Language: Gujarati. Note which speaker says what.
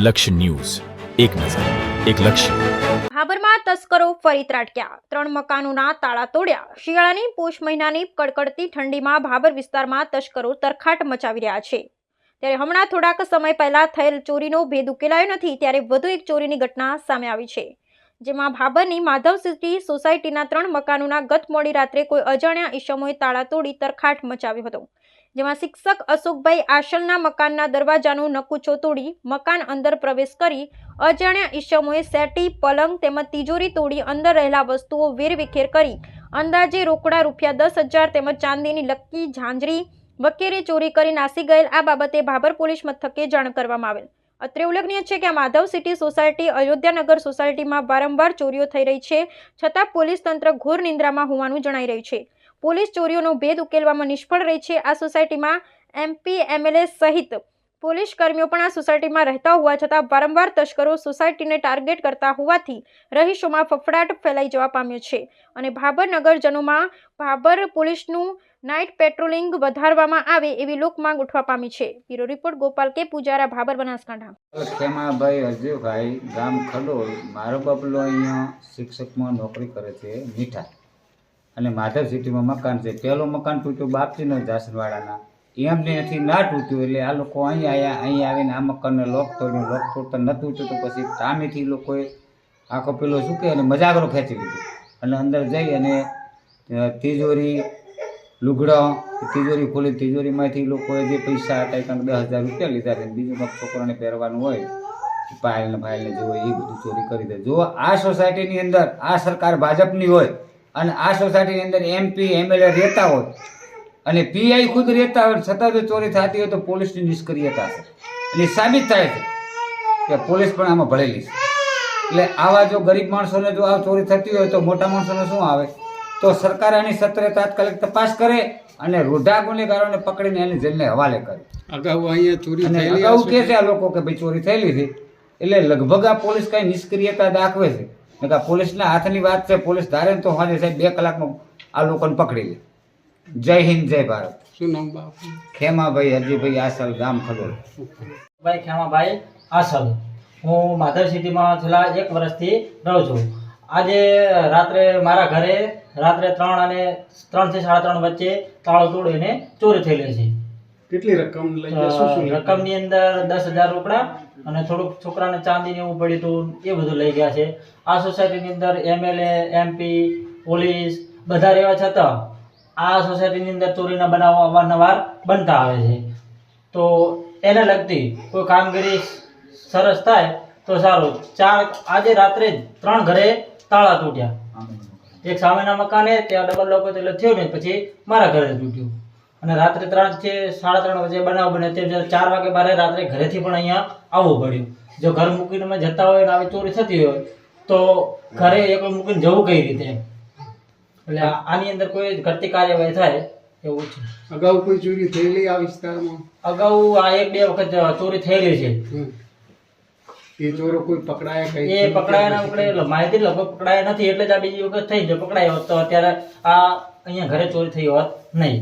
Speaker 1: લક્ષ્ય ન્યૂઝ, એક નજર, એક લક્ષ્ય.
Speaker 2: ભાભરમાં તસ્કરો ફરી ત્રાટક્યા. 3 મકાનોના તાળા તોડ્યા. શિયાળાની પોષ મહિનાની કડકડતી ઠંડીમાં ભાભર વિસ્તારમાં તસ્કરો તરખાટ મચાવી રહ્યા છે. ત્યારે હમણાં થોડાક સમય પહેલા થયેલ ચોરીનો ભેદ ઉકેલાયો નથી, ત્યારે વધુ એક ચોરીની ઘટના સામે આવી છે, જેમાં ભાભરની માધવ સિટી સોસાયટીના 3 મકાનોના ગત મોડી રાત્રે કોઈ અજાણ્યા ઈસમોએ તાળા તોડી તરખાટ મચાવ્યો હતો, જેમાં શિક્ષક અશોકભાઈ આશલના મકાનના દરવાજાનો નકુચો તોડી મકાન અંદર પ્રવેશ કરી અજાણ્યા ઈસમોએ સેટી, પલંગ તેમજ તિજોરી તોડી અંદર રહેલા વસ્તુઓ વેરવિખેર કરી અંદાજે રોકડા રૂપિયા 10,000 તેમજ ચાંદીની લક્કી, ઝાંઝરી વગેરે ચોરી કરી નાસી ગયેલ. આ બાબતે ભાભર પોલીસ મથકે જાણ કરવામાં આવેલ. અત્રે ઉલ્લેખનીય છે કે આ માધવ સિટી સોસાયટી અયોધ્યાનગર સોસાયટીમાં વારંવાર ચોરીઓ થઈ રહી છે, છતાં પોલીસ તંત્ર ઘોર નિંદ્રામાં હોવાનું જણાઈ રહ્યું છે. પોલીસ ચોરીઓનો ભેદ ઉકેલવામાં નિષ્ફળ રહી છે. આ સોસાયટીમાં MP, MLA સહિત પોલીસ કર્મીઓ પણ આ સોસાયટીમાં રહેતા હોવા છતાં વારંવાર તસ્કરો સોસાયટીને ટાર્ગેટ કરતા હોવાથી રહીશોમાં ફફડાટ ફેલાઈ જવા પામ્યો છે અને ભાભર નગરજનોમાં ભાભર પોલીસનું નાઇટ પેટ્રોલિંગ વધારવામાં આવે એવી લોકમાંગ ઉઠવા પામી છે. બ્યુરો રિપોર્ટ ગોપાલ કે પૂજારા, ભાભર, બનાસકાંઠા.
Speaker 3: ખેમાભાઈ અજયભાઈ, ગામ ખડોલ. મારો બબલો અહીંયા શિક્ષકમાં નોકરી કરે છે, મીઠા, અને માધવ સિટીમાં મકાન છે. પહેલું મકાન તૂટ્યું બાપજીનો જાસનવાડાના, એમને એથી ના તૂટ્યું એટલે આ લોકો અહીંયા આવીને આ મકાનને લોક તોડ્યું. લોક તોડતા ન તૂટ્યું તો પછી તામેથી લોકોએ આખો પેલો શું કહે અને મજાગરો ખેંચી લીધો અને અંદર જઈ અને તિજોરી, લુગડો, તિજોરી ખોલી. તિજોરીમાંથી લોકોએ જે પૈસા હતા કંઈક 10,000 રૂપિયા લીધા છે. બીજું કંઈક છોકરાને પહેરવાનું હોય, પાયલને ફાયલને જે હોય એ બધું ચોરી કરી દે. જો આ સોસાયટીની અંદર આ સરકાર ભાજપની હોય અને આ સોસાયટીની અંદર MP, MLA રહેતા હોય અને PI ખુદ રહેતા હોય, છતાં જો ચોરી થતી હોય તો પોલીસની નિષ્ક્રિયતા છે. એટલે સાબિત થાય છે કે પોલીસ પણ આમાં ભળેલી છે. એટલે આવા જો ગરીબ માણસોને જો આ ચોરી થતી હોય તો મોટા માણસોને શું આવે? તો સરકાર આની સત્રે તાત્કાલિક તપાસ કરે અને રૂઢા ગુનેગારોને પકડીને એની જેલને હવાલે કરે.
Speaker 4: અગાઉ અહીંયા ચોરી
Speaker 3: અને અગાઉ કહે છે આ લોકો કે ભાઈ ચોરી થયેલી છે, એટલે લગભગ આ પોલીસ કઈ નિષ્ક્રિયતા દાખવે છે. પોલીસના હાથની વાત છે. પોલીસ ધારે તો હાજર સાહેબ 2 કલાકમાં આ લોકોને પકડી લે. જય હિન્દ, જય ભારત.
Speaker 4: શું નામ બાપુ?
Speaker 3: ખેમાભાઈ અજયભાઈ આસલ, ગામ ખડોલ.
Speaker 5: ભાઈ ખેમાભાઈ આસલ. હું માધવ સિટીમાં છેલ્લા 1 વર્ષથી રહું છું. આજે રાત્રે મારા ઘરે રાત્રે 3 અને 3 થી 3:30 વચ્ચે તાળો તોડીને ચોરી થયેલી છે.
Speaker 4: કેટલી રકમ લઈ ગયા? શું
Speaker 5: રકમની અંદર 10,000 રોકડા અને થોડુંક છોકરાને ચાંદી ને એવું પડ્યું હતું, એ બધું લઈ ગયા છે. આ સોસાયટીની અંદર MLA, MP, પોલીસ બધા રહેવા છતાં આ સોસાયટીની અંદર ચોરીના બનાવો અવારનવાર બનતા આવે છે. તો એને લગતી કોઈ કામગીરી સરસ થાય તો સારું. આજે રાત્રે 3 ઘરે તાળા તૂટ્યા. એક સામેના મકાને ત્યાં ડબલ લોકો એટલે થયું ને, પછી મારા ઘરે તૂટ્યું. અને રાત્રે 3 થી 3:30 વચ્ચે બનાવ બને. તે 4 વાગે બારે રાત્રે ઘરેથી પણ અહીંયા આવવું પડ્યું. જો ઘર મૂકીને અમે જતા હોય ને આવી ચોરી થતી હોય તો ઘરે એકલું મૂકીને જવું કઈ રીતે? એટલે આની અંદર કોઈ ઘટતી કાર્યવાહી થાય એવું છે.
Speaker 4: અગાઉ કોઈ ચોરી થયેલી આ વિસ્તારમાં?
Speaker 5: અગાઉ આ 1-2 વખત ચોરી થયેલી છે.
Speaker 4: એ ચોરો કોઈ પકડાયા? કઈ
Speaker 5: એ પકડાયા એટલે માહિતી લગભગ પકડાયા નથી, એટલે જ આ બીજી વખત થઈ. જો પકડાયો હોત તો અત્યારે આ અહીંયા ઘરે ચોરી થઈ હોત નહીં.